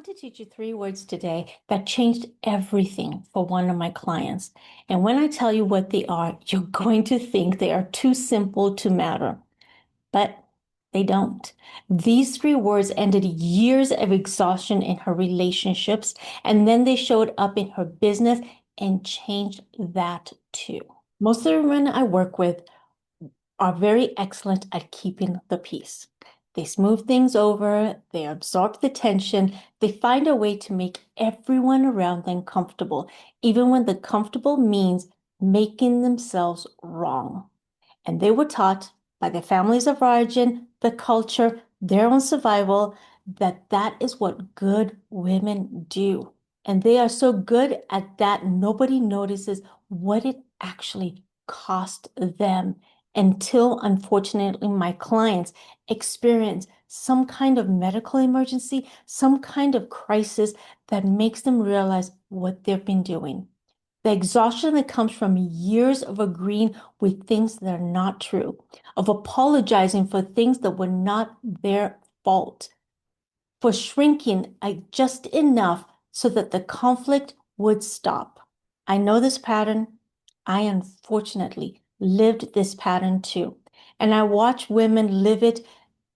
to teach you three words today that changed everything for one of my clients. And when I tell you what they are, you're going to think they are too simple to matter, but they don't. These three words ended years of exhaustion in her relationships, and then they showed up in her business and changed that too. Most of the women I work with are very excellent at keeping the peace. They smooth things over, they absorb the tension, they find a way to make everyone around them comfortable, even when the comfortable means making themselves wrong. And they were taught by their families of origin, the culture, their own survival, that that is what good women do. And they are so good at that, nobody notices what it actually cost them until, unfortunately, my clients experience some kind of medical emergency, some kind of crisis that makes them realize what they've been doing. The exhaustion that comes from years of agreeing with things that are not true, of apologizing for things that were not their fault, for shrinking just enough so that the conflict would stop. I know this pattern. I unfortunately lived this pattern too. And I watch women live it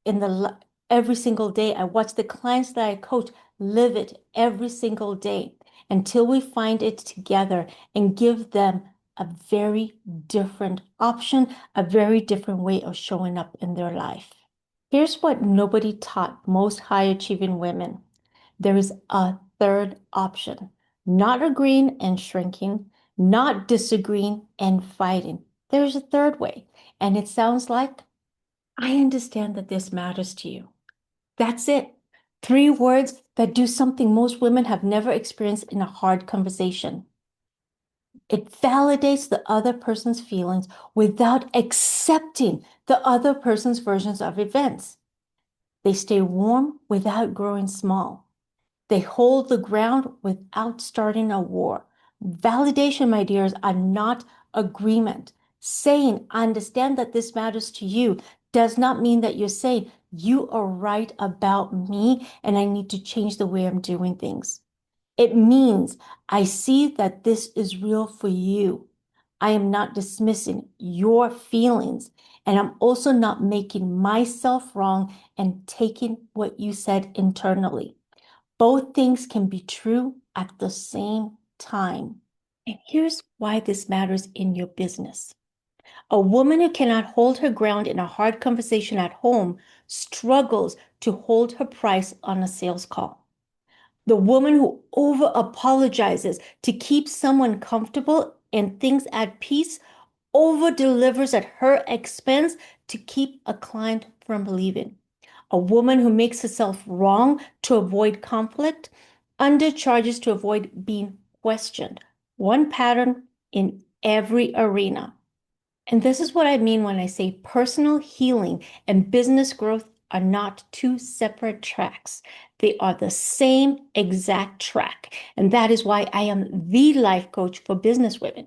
in the every single day. I watch the clients that I coach live it every single day until we find it together and give them a very different option, a very different way of showing up in their life. Here's what nobody taught most high achieving women. There is a third option, not agreeing and shrinking, not disagreeing and fighting. There's a third way, and it sounds like, I understand that this matters to you. That's it. Three words that do something most women have never experienced in a hard conversation. It validates the other person's feelings without accepting the other person's versions of events. They stay warm without growing small. They hold the ground without starting a war. Validation, my dears, are not agreement. Saying, I understand that this matters to you, does not mean that you're saying, you are right about me and I need to change the way I'm doing things. It means I see that this is real for you. I am not dismissing your feelings, and I'm also not making myself wrong and taking what you said internally. Both things can be true at the same time. And here's why this matters in your business. A woman who cannot hold her ground in a hard conversation at home struggles to hold her price on a sales call. The woman who over apologizes to keep someone comfortable and things at peace over delivers at her expense to keep a client from leaving. A woman who makes herself wrong to avoid conflict undercharges to avoid being questioned. One pattern in every arena. And this is what I mean when I say personal healing and business growth are not two separate tracks. They are the same exact track. And that is why I am the life coach for business women.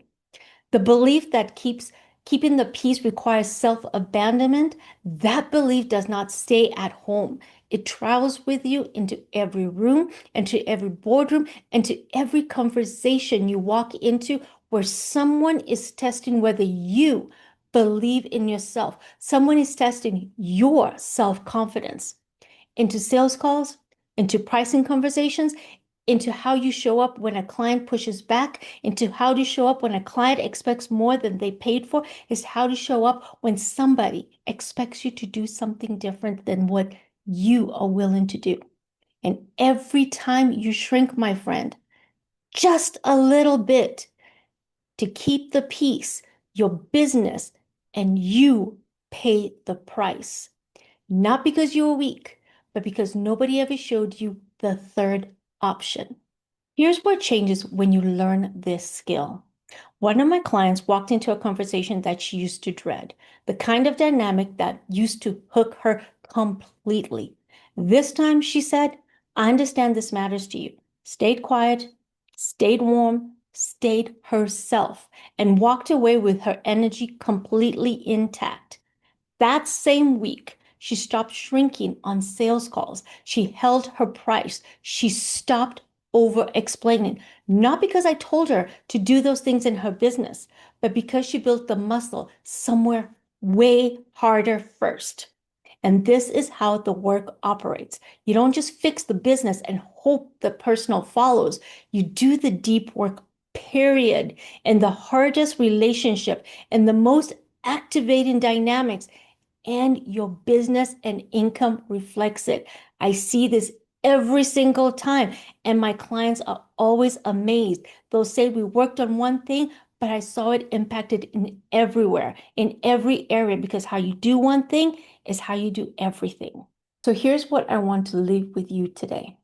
The belief that keeping the peace requires self-abandonment, that belief does not stay at home. It travels with you into every room, into every boardroom, into every conversation you walk into where someone is testing whether you believe in yourself. Someone is testing your self-confidence into sales calls, into pricing conversations, into how you show up when a client pushes back, into how to show up when a client expects more than they paid for, is how to show up when somebody expects you to do something different than what you are willing to do. And every time you shrink, my friend, just a little bit to keep the peace, your business and you pay the price. Not because you were weak, but because nobody ever showed you the third option. Here's what changes when you learn this skill. One of my clients walked into a conversation that she used to dread, the kind of dynamic that used to hook her completely. This time she said, I understand this matters to you. Stayed quiet, stayed warm, stayed herself, and walked away with her energy completely intact. That same week, She stopped shrinking on sales calls. She held her price. She stopped over explaining, not because I told her to do those things in her business, but because she built the muscle somewhere way harder first. And this is how the work operates. You don't just fix the business and hope the personal follows. You do the deep work, period. And the hardest relationship and the most activating dynamics, and your business and income reflects it. I see this every single time, and my clients are always amazed. They'll say we worked on one thing, but I saw it impacted in everywhere, in every area, because how you do one thing is how you do everything. So here's what I want to leave with you today.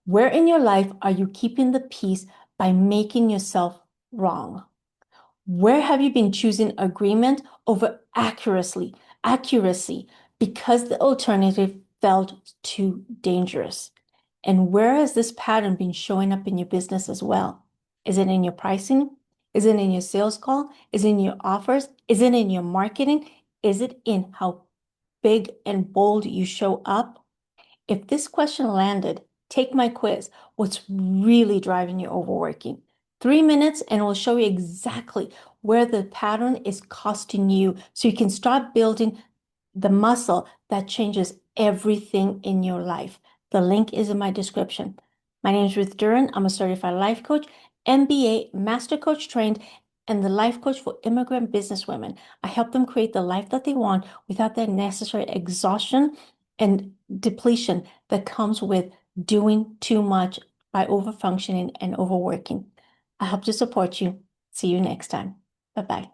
Where in your life are you keeping the peace by making yourself wrong? Where have you been choosing agreement over accuracy because the alternative felt too dangerous? And where has this pattern been showing up in your business as well? Is it in your pricing? Is it in your sales call? Is it in your offers? Is it in your marketing? Is it in how big and bold you show up? If this question landed, take my quiz. What's really driving you overworking? 3 minutes, and it will show you exactly where the pattern is costing you so you can start building the muscle that changes everything in your life. The link is in my description. My name is Ruth Duren. I'm a certified life coach, MBA master coach trained, and the life coach for immigrant businesswomen. I help them create the life that they want without the necessary exhaustion and depletion that comes with doing too much by overfunctioning and overworking. I hope to support you. See you next time. Bye-bye.